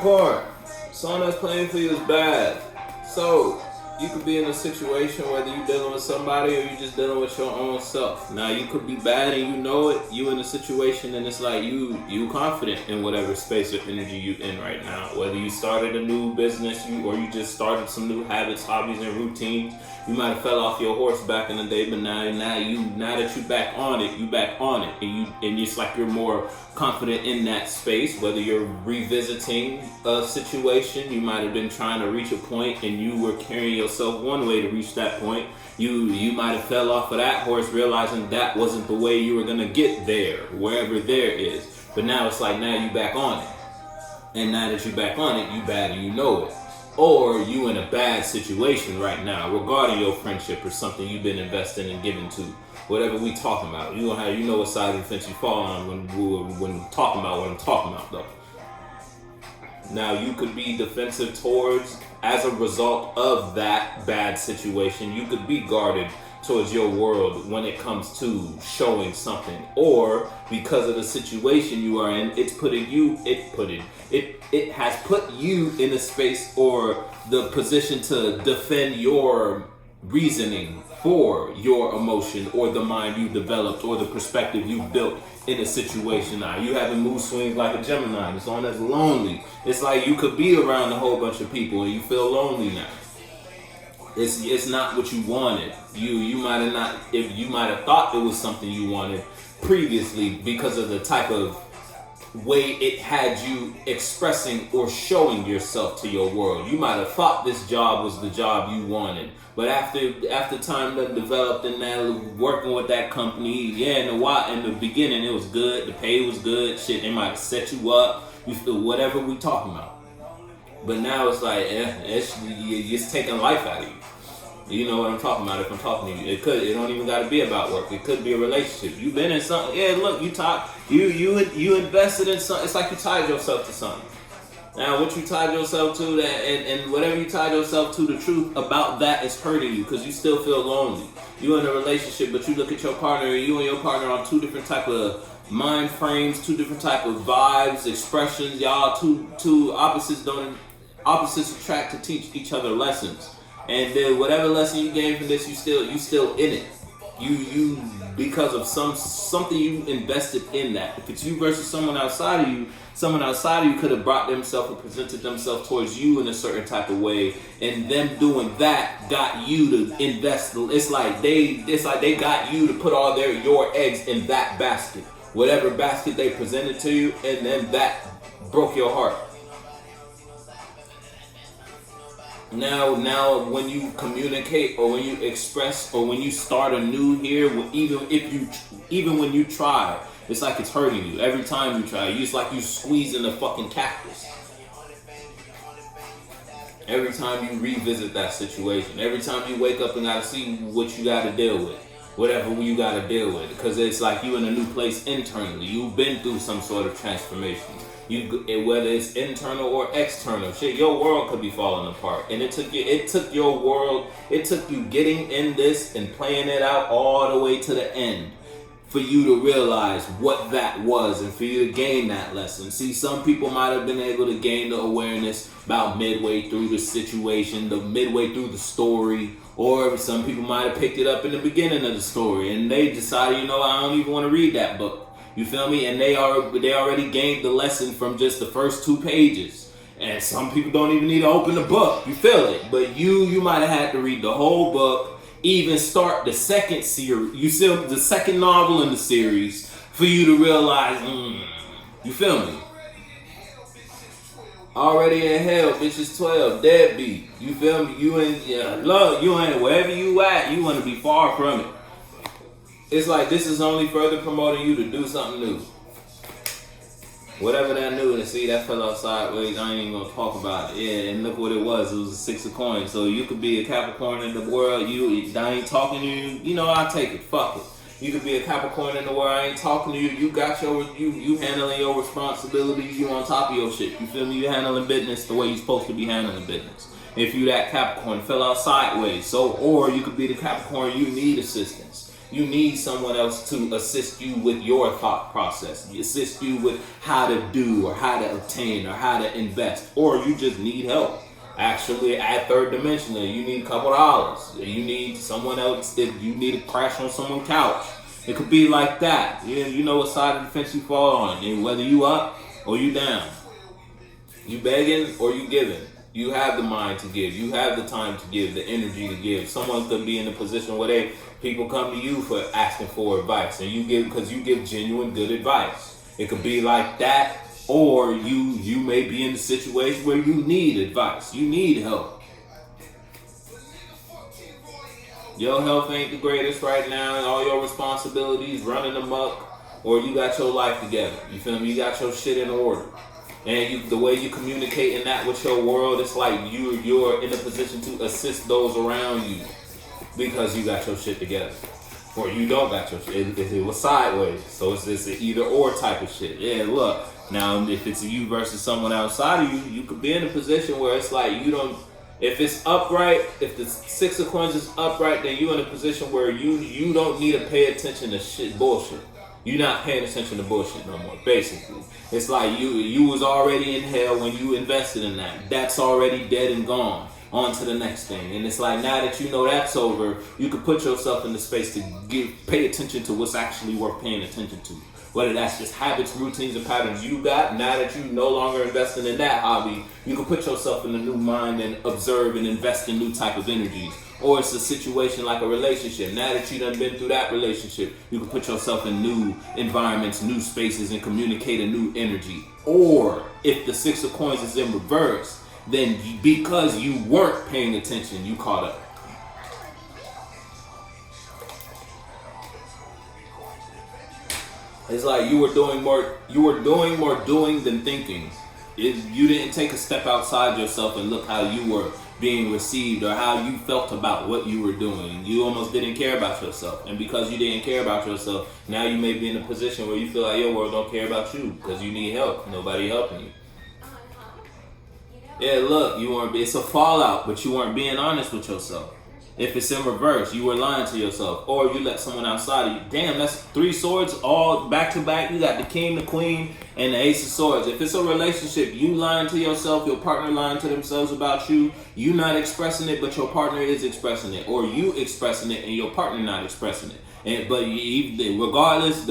Capricorn, someone that's playing for you is bad. So you could be in a situation whether you're dealing with somebody or you're just dealing with your own self. Now you could be bad and you know it. You in a situation and it's like you confident in whatever space or energy you in right now. Whether you started a new business, or you just started some new habits, hobbies, and routines. You might have fell off your horse back in the day, but now that you back on it, and it's like you're more confident in that space. Whether you're revisiting a situation, you might have been trying to reach a point and you were carrying yourself one way to reach that point. You might have fell off of that horse, realizing that wasn't the way you were gonna get there, wherever there is. But now it's like now you back on it, and now that you back on it, you bad and you know it. Or you in a bad situation right now regarding your friendship or something you've been investing and giving to. Whatever we talking about. You know what side of the fence you fall on when talking about what I'm talking about though. Now you could be defensive towards, as a result of that bad situation, you could be guarded towards your world when it comes to showing something, or because of the situation you are in, it has put you in a space or the position to defend your reasoning for your emotion or the mind you developed or the perspective you built in a situation. Now you having mood swings like a Gemini. It's on that's lonely. It's like you could be around a whole bunch of people and you feel lonely now. It's not what you wanted. You might have thought it was something you wanted previously because of the type of way it had you expressing or showing yourself to your world. You might have thought this job was the job you wanted, but after time that developed and that working with that company, in the beginning it was good, the pay was good, shit, they might have set you up, you feel whatever we talking about. But now it's like it's taking life out of you. You know what I'm talking about if I'm talking to you. It don't even gotta be about work. It could be a relationship. You've been in something. Yeah, look, you invested in something. It's like you tied yourself to something. Now what you tied yourself to, that and whatever you tied yourself to, the truth about that is hurting you because you still feel lonely. You in a relationship, but you look at your partner and you and your partner on two different type of mind frames, two different type of vibes, expressions. Y'all two opposites attract to teach each other lessons. And then whatever lesson you gain from this, you still in it. You because of something you invested in that. If it's you versus someone outside of you could have brought themselves and presented themselves towards you in a certain type of way, and them doing that got you to invest. It's like they got you to put all your eggs in that basket, whatever basket they presented to you, and then that broke your heart. Now, when you communicate or when you express or when you start anew here, even when you try, it's like it's hurting you every time you try. It's like you squeezing a fucking cactus. Every time you revisit that situation, every time you wake up and gotta see what you gotta deal with, whatever you gotta deal with, because it's like you in a new place internally. You've been through some sort of transformation. Whether it's internal or external, shit, your world could be falling apart, and it took you getting in this and playing it out all the way to the end for you to realize what that was and for you to gain that lesson. See, some people might have been able to gain the awareness about midway through the situation, midway through the story, or some people might have picked it up in the beginning of the story and they decided, I don't even want to read that book. You feel me? And they already gained the lesson from just the first 2 pages. And some people don't even need to open the book. You feel it? But you might have had to read the whole book, even start the second series. You see the second novel in the series for you to realize, you feel me? Already in hell, bitches 12, deadbeat. You feel me? You ain't wherever you at, you want to be far from it. It's like this is only further promoting you to do something new. Whatever that new, and see that fell out sideways, I ain't even gonna talk about it. Yeah, and look what it was. It was a 6 of coins. So you could be a Capricorn in the world. I ain't talking to you. I take it. Fuck it. You could be a Capricorn in the world. I ain't talking to you. You got you handling your responsibilities. You on top of your shit. You feel me? You handling business the way you supposed to be handling business. If you that Capricorn fell out sideways. Or you could be the Capricorn. You need assistance. You need someone else to assist you with your thought process, assist you with how to do or how to obtain or how to invest, or you just need help. Actually, at third dimensional, you need a couple dollars. You need someone else. If you need to crash on someone's couch, it could be like that. You know what side of the fence you fall on, and whether you up or you down, you begging or you giving. You have the mind to give. You have the time to give, the energy to give. Someone could be in a position where people come to you for asking for advice, and you give because you give genuine good advice. It could be like that, or you may be in a situation where you need advice. You need help. Your health ain't the greatest right now, and all your responsibilities running amok, or you got your life together. You feel me? You got your shit in order. And the way you communicate in that with your world, it's like you're in a position to assist those around you because you got your shit together. Or you don't got your shit. It was sideways. So it's an either or type of shit. Yeah, look. Now, if it's you versus someone outside of you, you could be in a position where it's like you don't, if it's upright, if the Six of Coins is upright, then you're in a position where you don't need to pay attention to shit bullshit. You're not paying attention to bullshit no more, basically. It's like you was already in hell when you invested in that. That's already dead and gone. On to the next thing. And it's like now that you know that's over, you can put yourself in the space to pay attention to what's actually worth paying attention to. Whether that's just habits, routines, and patterns you got, now that you no longer investing in that hobby, you can put yourself in a new mind and observe and invest in new type of energies. Or it's a situation like a relationship. Now that you done been through that relationship, you can put yourself in new environments, new spaces, and communicate a new energy. Or if the Six of Coins is in reverse, then because you weren't paying attention, you caught up. It's like you were doing more doing than thinking. You didn't take a step outside yourself and look how you were being received or how you felt about what you were doing. You almost didn't care about yourself. And because you didn't care about yourself, now you may be in a position where you feel like your world don't care about you because you need help. Nobody helping you. Yeah, look, it's a fallout, but you weren't being honest with yourself. If it's in reverse, you were lying to yourself, or you let someone outside of you. Damn, that's 3 swords all back to back. You got the king, the queen, and the ace of swords. If it's a relationship, you lying to yourself, your partner lying to themselves about you, you not expressing it, but your partner is expressing it, or you expressing it and your partner not expressing it. But regardless,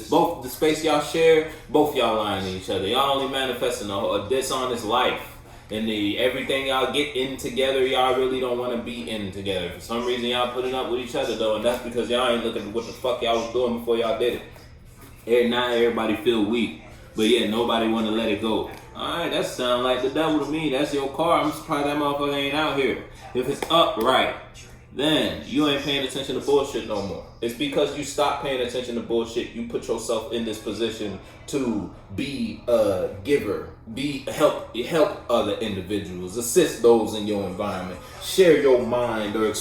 both the space y'all share, both y'all lying to each other. Y'all only manifesting a dishonest life. And everything y'all get in together, y'all really don't want to be in together. For some reason, y'all putting up with each other, though. And that's because y'all ain't looking at what the fuck y'all was doing before y'all did it. Now everybody feel weak. But yeah, nobody want to let it go. Alright, that sound like the devil to me. That's your car. I'm surprised that motherfucker ain't out here. If it's upright, then you ain't paying attention to bullshit no more. It's because you stop paying attention to bullshit, you put yourself in this position to be a giver, help other individuals, assist those in your environment, share your mind or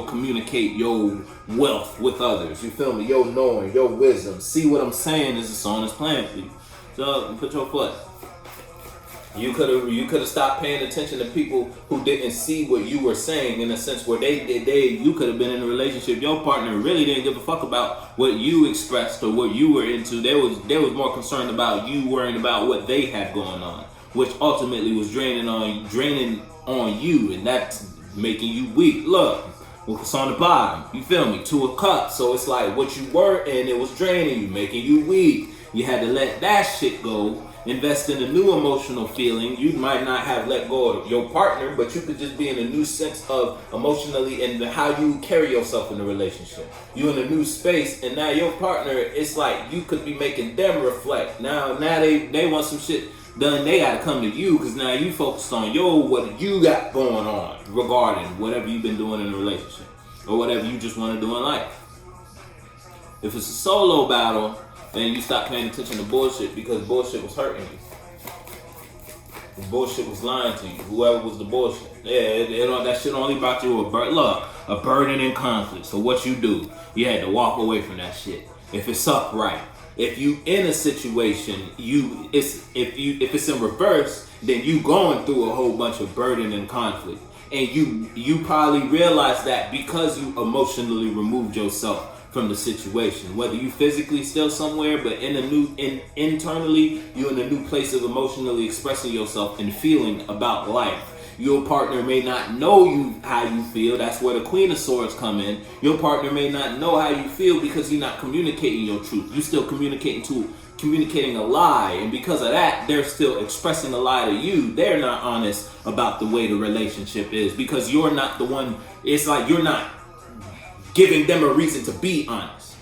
communicate your wealth with others. You feel me? Your knowing, your wisdom. See what I'm saying is it's on this planet for you. So put your foot. You could have stopped paying attention to people who didn't see what you were saying, in a sense where you could have been in a relationship. Your partner really didn't give a fuck about what you expressed or what you were into. They was more concerned about you worrying about what they had going on, which ultimately was draining on you, and that's making you weak. Look, it's on the bottom. You feel me? 2 of Cups. So it's like what you were in, it was draining you, making you weak. You had to let that shit go. Invest in a new emotional feeling. You might not have let go of your partner, but you could just be in a new sense of emotionally and how you carry yourself in a relationship. You in a new space, and now your partner, it's like you could be making them reflect. Now they want some shit done. They gotta come to you because now you focused on what you got going on regarding whatever you've been doing in a relationship or whatever you just want to do in life. If it's a solo battle, then you stop paying attention to bullshit because bullshit was hurting you. The bullshit was lying to you. Whoever was the bullshit. Yeah, that shit only brought you a burden and conflict. So what you do, you had to walk away from that shit. If it's upright, if you in a situation, if it's in reverse, then you going through a whole bunch of burden and conflict. And you probably realize that because you emotionally removed yourself from the situation. Whether you physically still somewhere, but internally, you're in a new place of emotionally expressing yourself and feeling about life. Your partner may not know how you feel. That's where the Queen of Swords come in. Your partner may not know how you feel because you're not communicating your truth. You're still communicating a lie, and because of that, they're still expressing a lie to you. They're not honest about the way the relationship is because you're not the one. It's like you're not giving them a reason to be honest,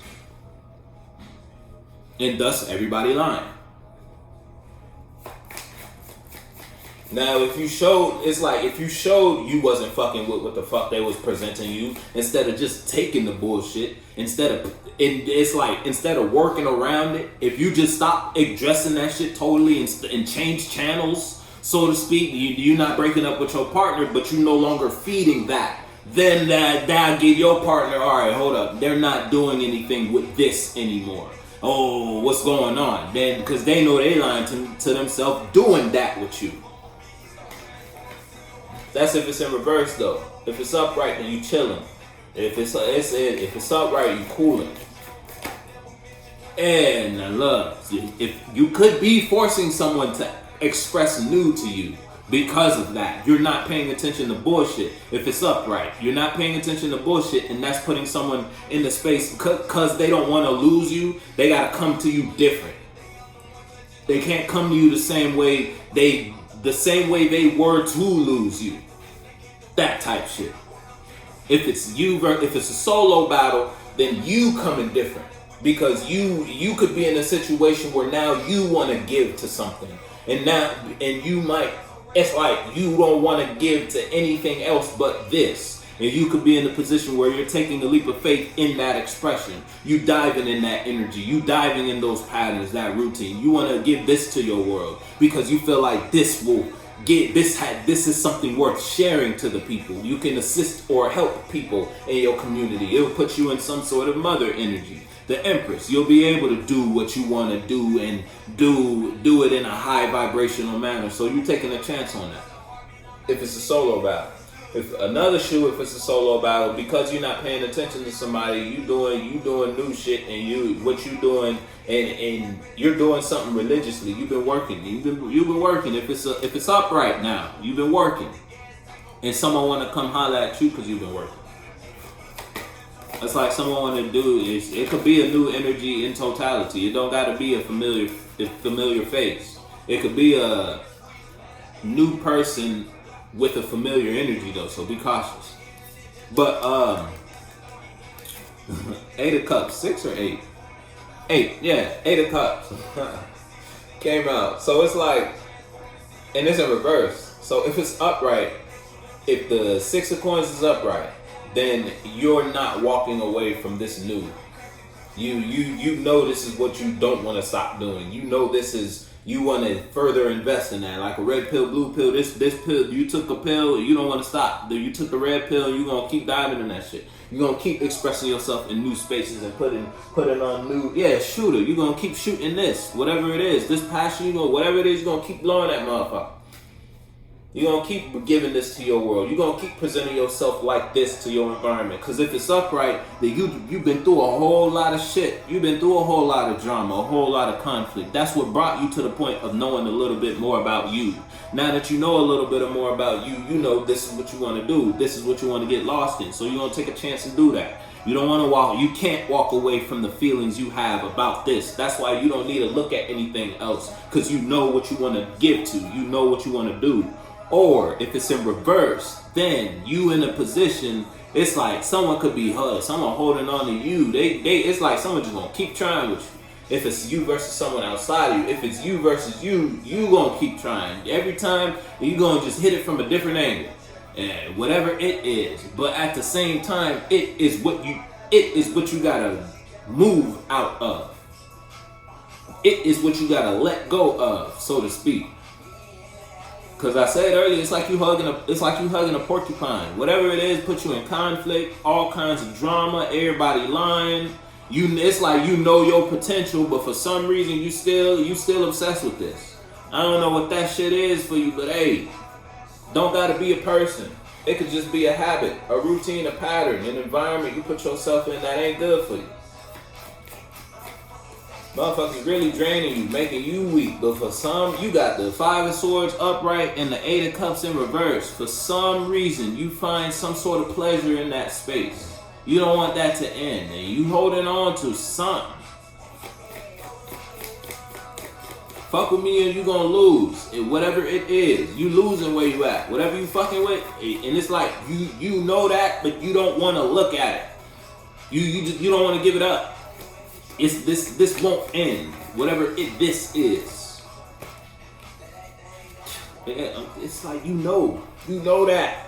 and thus everybody lying. Now, if you showed you wasn't fucking with what the fuck they was presenting you, instead of just taking the bullshit, instead of working around it, if you just stop addressing that shit totally and change channels, so to speak, you're not breaking up with your partner, but you no longer feeding that, then that'll give your partner, all right, hold up, they're not doing anything with this anymore. Oh, what's going on? Then, because they know they lying to themselves doing that with you. That's if it's in reverse though. If it's upright, then you chilling. If it's upright, you cooling. And love, if you could be forcing someone to express new to you because of that, you're not paying attention to bullshit. If it's upright, you're not paying attention to bullshit, and that's putting someone in the space because they don't want to lose you. They gotta come to you different. They can't come to you the same way they were to lose you. That type shit. If it's a solo battle, then you coming different because you could be in a situation where now you want to give to something, and you might. It's like you don't want to give to anything else but this. And you could be in a position where you're taking a leap of faith in that expression. You diving in that energy. You diving in those patterns, that routine. You want to give this to your world because you feel like this will get this is something worth sharing to the people. You can assist or help people in your community. It will put you in some sort of mother energy. The Empress, you'll be able to do what you want to do and do it in a high vibrational manner. So you're taking a chance on that. If it's a solo battle. If it's a solo battle, because you're not paying attention to somebody, you doing new shit, and you're doing something religiously. You've been working. You've been working. If it's upright now, you've been working, and someone want to come holler at you because you've been working. It's like someone want to do is it could be a new energy in totality. It don't got to be a familiar face. It could be a new person with a familiar energy though, so be cautious. But 8 of Cups, 6 or 8? 8, yeah, 8 of Cups came out. So it's like, and it's in reverse. So if it's upright, if the 6 of Coins is upright, then you're not walking away from this new. You know this is what you don't want to stop doing. You know this is, you want to further invest in that. Like a red pill, blue pill, this pill, you took a pill, you don't want to stop. You took the red pill, you're going to keep diving in that shit. You're going to keep expressing yourself in new spaces and putting on new, shooter. You're going to keep shooting this, whatever it is. This passion, whatever it is, you're going to keep blowing that motherfucker. You're going to keep giving this to your world. You're going to keep presenting yourself like this to your environment. Because if it's upright, then you've been through a whole lot of shit. You've been through a whole lot of drama, a whole lot of conflict. That's what brought you to the point of knowing a little bit more about you. Now that you know a little bit more about you, you know this is what you want to do. This is what you want to get lost in. So you're going to take a chance and do that. You don't want to you can't walk away from the feelings you have about this. That's why you don't need to look at anything else. Because you know what you want to give to. You know what you want to do. Or if it's in reverse, then you in a position, it's like someone could be someone holding on to you. It's like someone just gonna keep trying with you. If it's you versus someone outside of you, if it's you versus you gonna keep trying. Every time you gonna just hit it from a different angle. And whatever it is. But at the same time, it is what you gotta move out of. It is what you gotta let go of, so to speak. Cause I said earlier, it's like you hugging a porcupine. Whatever it is, put you in conflict, all kinds of drama, everybody lying. It's like you know your potential, but for some reason you still obsessed with this. I don't know what that shit is for you, but hey, don't gotta be a person. It could just be a habit, a routine, a pattern, an environment you put yourself in that ain't good for you. Motherfuckers really draining you, making you weak. But for some, you got the 5 of Swords upright and the 8 of Cups in reverse. For some reason, you find some sort of pleasure in that space. You don't want that to end, and you holding on to something. Fuck with me and you gonna lose. Whatever it is, you losing where you at. Whatever you fucking with, and it's like you know that, but you don't want to look at it. You don't want to give it up. It's this won't end. Whatever this is. It's like you know that.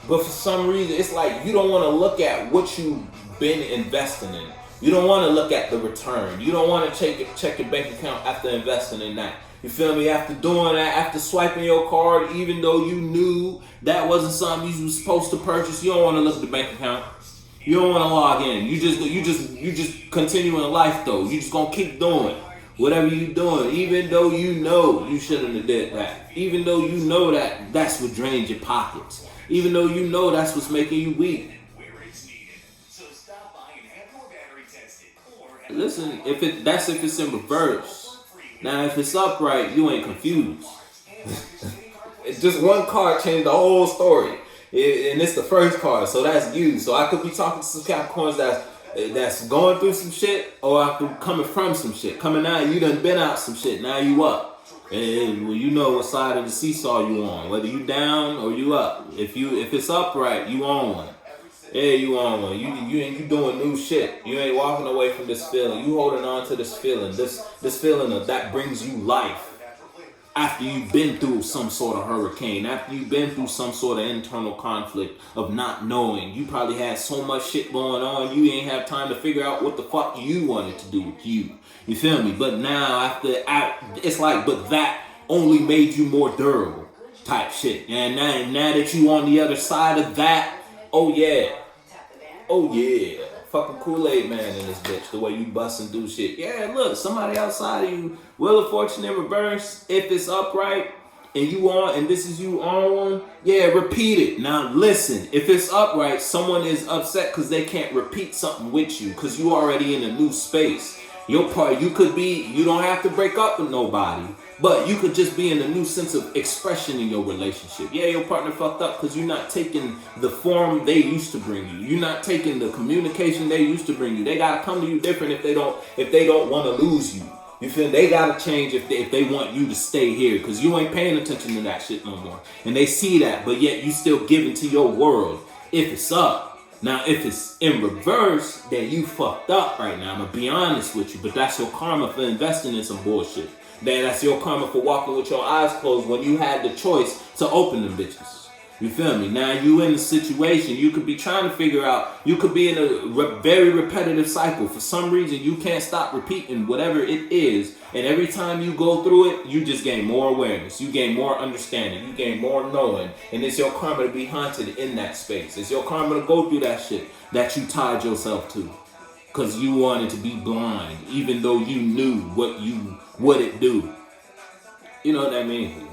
But for some reason, it's like you don't want to look at what you've been investing in. You don't want to look at the return. You don't want to check your bank account after investing in that. You feel me? After doing that, after swiping your card, even though you knew that wasn't something you were supposed to purchase, you don't want to look at the bank account. You don't want to log in. You just continue in life though. You just gonna keep doing whatever you doing, even though you know you shouldn't have did that. Even though you know that that's what drains your pockets. Even though you know that's what's making you weak. Listen, if it's in reverse. Now, if it's upright, you ain't confused. It's just one card changed the whole story, and it's the first card, so that's you. So I could be talking to some Capricorns that's going through some shit, or I could coming from some shit. Coming out, you done been out some shit. Now you up, and you know what side of the seesaw you on. Whether you down or you up. If it's upright, you on one. Yeah, you on one. You doing new shit. You ain't walking away from this feeling. You holding on to this feeling. This feeling that brings you life. After you've been through some sort of hurricane, after you've been through some sort of internal conflict of not knowing, you probably had so much shit going on, you ain't have time to figure out what the fuck you wanted to do with you. You feel me? But now it's like, but that only made you more durable type shit. And now that you on the other side of that, oh yeah, fucking Kool-Aid man in this bitch, the way you bust and do shit. Yeah, look, somebody outside of you, Wheel of Fortune in reverse, if it's upright, and you on, and this is you on one, yeah, repeat it. Now listen, if it's upright, someone is upset because they can't repeat something with you, because you already in a new space. Your part, you don't have to break up with nobody, but you could just be in a new sense of expression in your relationship. Yeah, your partner fucked up because you're not taking the form they used to bring you. You're not taking the communication they used to bring you. They gotta come to you different if they don't want to lose you. You feel? They gotta change if they want you to stay here, because you ain't paying attention to that shit no more. And they see that, but yet you still give into your world if it's up. Now, if it's in reverse, then you fucked up right now. I'm gonna be honest with you, but that's your karma for investing in some bullshit. That's your karma for walking with your eyes closed when you had the choice to open them bitches. You feel me? Now you in a situation, you could be trying to figure out, you could be in a very repetitive cycle. For some reason, you can't stop repeating whatever it is. And every time you go through it, you just gain more awareness. You gain more understanding. You gain more knowing. And it's your karma to be haunted in that space. It's your karma to go through that shit that you tied yourself to. Because you wanted to be blind, even though you knew what it do. You know what I mean?